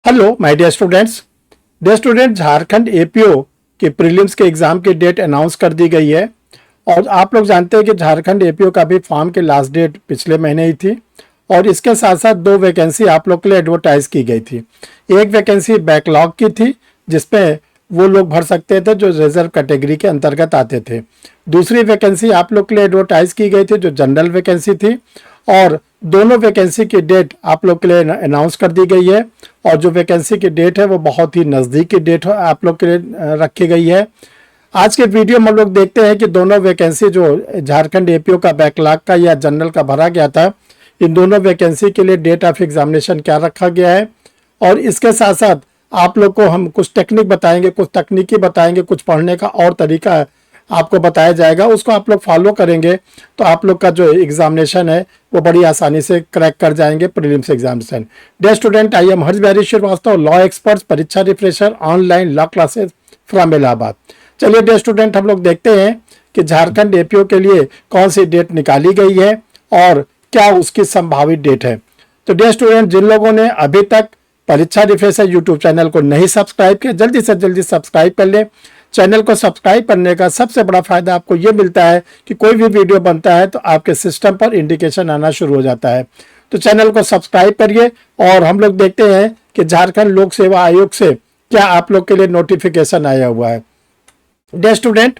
Hello my dear students. Dear student, Jharkhand APO के prelims के exam की डेट अनाउंस कर दी गई है। और आप लोग जानते हैं कि झारखंड एपीओ का भी फॉर्म की लास्ट डेट पिछले महीने ही थी। और इसके साथ साथ दो वैकेंसी आप लोग के लिए एडवर्टाइज की गई थी। एक वैकेंसी बैकलॉग की थी जिसमें वो लोग भर सकते थे जो रिजर्व कैटेगरी के अंतर्गत आते थे। दूसरी वैकेंसी आप लोग के लिए एडवर्टाइज की गई थी जो जनरल वैकेंसी थी। और दोनों वैकेंसी की डेट आप लोग के लिए अनाउंस कर दी गई है। और जो वैकेंसी की डेट है वो बहुत ही नज़दीक की डेट आप लोग के लिए रखी गई है। आज के वीडियो में हम लोग देखते हैं कि दोनों वैकेंसी जो झारखंड एपीओ का बैकलॉग का या जनरल का भरा गया था, इन दोनों वैकेंसी के लिए डेट ऑफ एग्जामिनेशन क्या रखा गया है। और इसके साथ साथ आप लोग को हम कुछ टेक्निक बताएंगे, कुछ तकनीकी बताएंगे, कुछ पढ़ने का और तरीका आपको बताया जाएगा, उसको आप लोग फॉलो करेंगे तो आप लोग का जो एग्जामिनेशन है वो बड़ी आसानी से क्रैक कर जाएंगे prelims examination. Dear student, I am Harsh Bihari Shrivastava, law expert, परीक्षा refresher, online law classes from Allahabad. चलिए डियर स्टूडेंट, हम लोग देखते हैं कि झारखंड एपीओ के लिए कौन सी डेट निकाली गई है और क्या उसकी संभावित डेट है। तो डियर स्टूडेंट, जिन लोगों ने अभी तक परीक्षा रिफ्रेशर यूट्यूब चैनल को नहीं सब्सक्राइब किया, जल्दी से जल्दी सब्सक्राइब कर ले। चैनल को सब्सक्राइब करने का सबसे बड़ा फायदा आपको ये मिलता है कि कोई भी वीडियो बनता है तो आपके सिस्टम पर इंडिकेशन आना शुरू हो जाता है। तो चैनल को सब्सक्राइब करिए और हम लोग देखते हैं कि झारखंड लोक सेवा आयोग से क्या आप लोग के लिए नोटिफिकेशन आया हुआ है। डियर स्टूडेंट,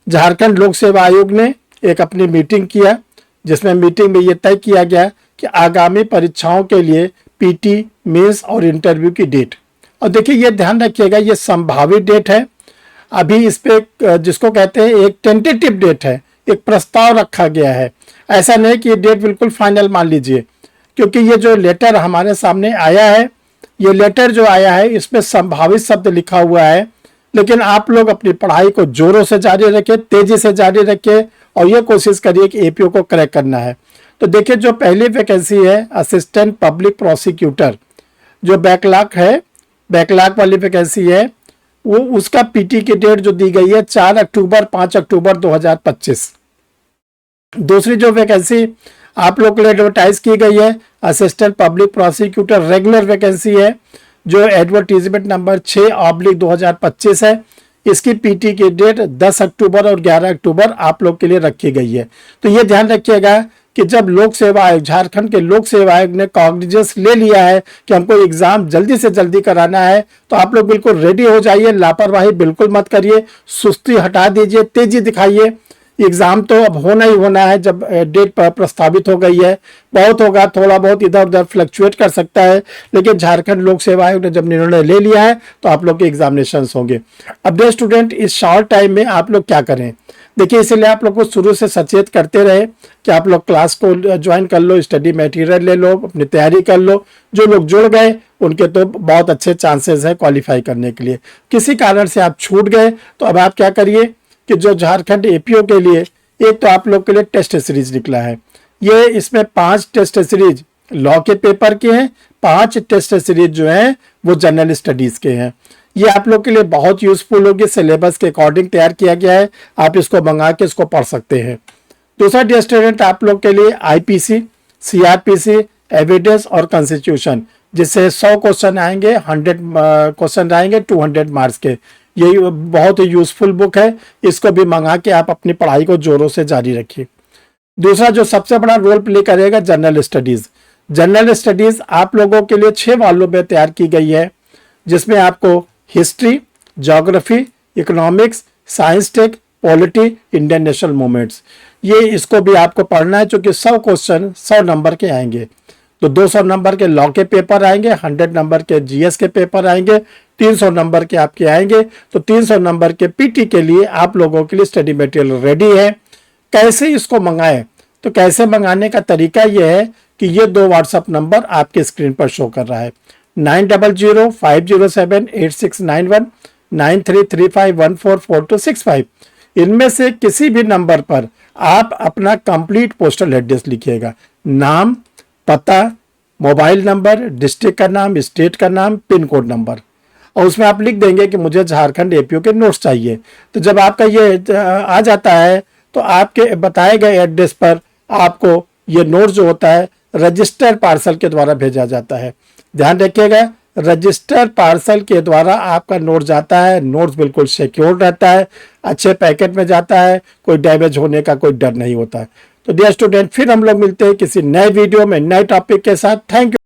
झारखंड लोक सेवा आयोग ने एक अपनी मीटिंग किया जिसमें मीटिंग में ये तय किया गया कि आगामी परीक्षाओं के लिए पीटी, मेंस और इंटरव्यू की डेट। और देखिए, ये ध्यान रखिएगा, ये संभावित डेट है। अभी इस पे जिसको कहते हैं एक टेंटेटिव डेट है, एक प्रस्ताव रखा गया है। ऐसा नहीं कि ये डेट बिल्कुल फाइनल मान लीजिए, क्योंकि ये जो लेटर हमारे सामने आया है, ये लेटर जो आया है इसमें संभावित शब्द लिखा हुआ है। लेकिन आप लोग अपनी पढ़ाई को जोरों से जारी रखें, तेजी से जारी रखें और ये कोशिश करिए कि एपीओ को क्रैक करना है। तो देखिए, जो पहली वैकेंसी है असिस्टेंट पब्लिक प्रोसिक्यूटर, जो बैकलॉग है, बैकलॉग वाली वैकेंसी है, वो उसका पीटी की डेट जो दी गई है 4 अक्टूबर 5 अक्टूबर 2025। दूसरी जो वैकेंसी आप लोग के लिए एडवर्टाइज की गई है assistant public prosecutor regular vacancy है, जो एडवर्टीजमेंट नंबर 6/2025 है। इसकी पीटी की डेट 10 अक्टूबर और 11 अक्टूबर आप लोग के लिए रखी गई है। तो ये ध्यान रखिएगा कि जब लोक सेवा आयोग, झारखंड के लोक सेवा आयोग ने कॉग्निजेंस ले लिया है कि हमको एग्जाम जल्दी से जल्दी कराना है, तो आप लोग बिल्कुल रेडी हो जाइए। लापरवाही बिल्कुल मत करिए, सुस्ती हटा दीजिए, तेजी दिखाइए। एग्जाम तो अब होना ही होना है जब डेट प्रस्तावित हो गई है। बहुत होगा, थोड़ा बहुत इधर उधर फ्लक्चुएट कर सकता है, लेकिन झारखंड लोक सेवा आयोग ने जब निर्णय ले लिया है तो आप लोग के एग्जामिनेशन होंगे। अब डियर स्टूडेंट, इस शॉर्ट टाइम में आप लोग क्या करें, देखिए, इसलिए आप लोग को शुरू से सचेत करते रहे कि आप लोग क्लास को ज्वाइन कर लो, स्टडी मटेरियल ले लो, अपनी तैयारी कर लो। जो लोग जुड़ गए उनके तो बहुत अच्छे चांसेस हैं क्वालिफाई करने के लिए। किसी कारण से आप छूट गए तो अब आप क्या करिए कि जो झारखंड एपीओ के लिए एक तो आप लोग के लिए टेस्ट सीरीज निकला है। ये इसमें 5 टेस्ट सीरीज लॉ के पेपर के हैं, 5 टेस्ट सीरीज जो हैं वो जनरल स्टडीज के हैं। ये आप लोग के लिए बहुत यूजफुल होगी, सिलेबस के अकॉर्डिंग तैयार किया गया है। आप इसको मंगा के इसको पढ़ सकते हैं। दूसरा डियर स्टूडेंट, आप लोग के लिए आईपीसी, सीआरपीसी, एविडेंस और कॉन्स्टिट्यूशन, जिससे 100 क्वेश्चन आएंगे, 100 क्वेश्चन आएंगे 200 मार्क्स के। ये बहुत ही यूजफुल बुक है, इसको भी मंगा के आप अपनी पढ़ाई को जोरों से जारी रखिए। दूसरा जो सबसे बड़ा रोल प्ले करेगा जनरल स्टडीज। जनरल स्टडीज आप लोगों के लिए 6 वालों में तैयार की गई है, जिसमें आपको history, geography, economics, science tech, polity, Indian national movements, ये इसको भी आपको पढ़ना है, क्योंकि 100 क्वेश्चन 100 नंबर के आएंगे। तो 200 नंबर के लॉ के पेपर आएंगे, 100 नंबर के जीएस के पेपर आएंगे, 300 नंबर के आपके आएंगे। तो 300 नंबर के पीटी के लिए आप लोगों के लिए स्टडी मटेरियल रेडी है। कैसे इसको मंगाएं, तो कैसे मंगाने का तरीका यह है कि ये 2 व्हाट्सएप नंबर आपके स्क्रीन पर शो कर रहा है, 9005078691, 9335144265। इनमें से किसी भी नंबर पर आप अपना कंप्लीट पोस्टल एड्रेस लिखिएगा, नाम, पता, मोबाइल नंबर, डिस्ट्रिक्ट का नाम, स्टेट का नाम, पिन कोड नंबर, और उसमें आप लिख देंगे कि मुझे झारखंड एपीओ के नोट्स चाहिए। तो जब आपका ये आ जाता है तो आपके बताए गए एड्रेस पर आपको ये नोट्स जो होता है रजिस्टर पार्सल के द्वारा भेजा जाता है। ध्यान रखिएगा, रजिस्टर पार्सल के द्वारा आपका नोट जाता है, नोट्स बिल्कुल सिक्योर रहता है, अच्छे पैकेट में जाता है, कोई डैमेज होने का कोई डर नहीं होता है। तो डियर स्टूडेंट, फिर हम लोग मिलते हैं किसी नए वीडियो में नए टॉपिक के साथ। Thank you.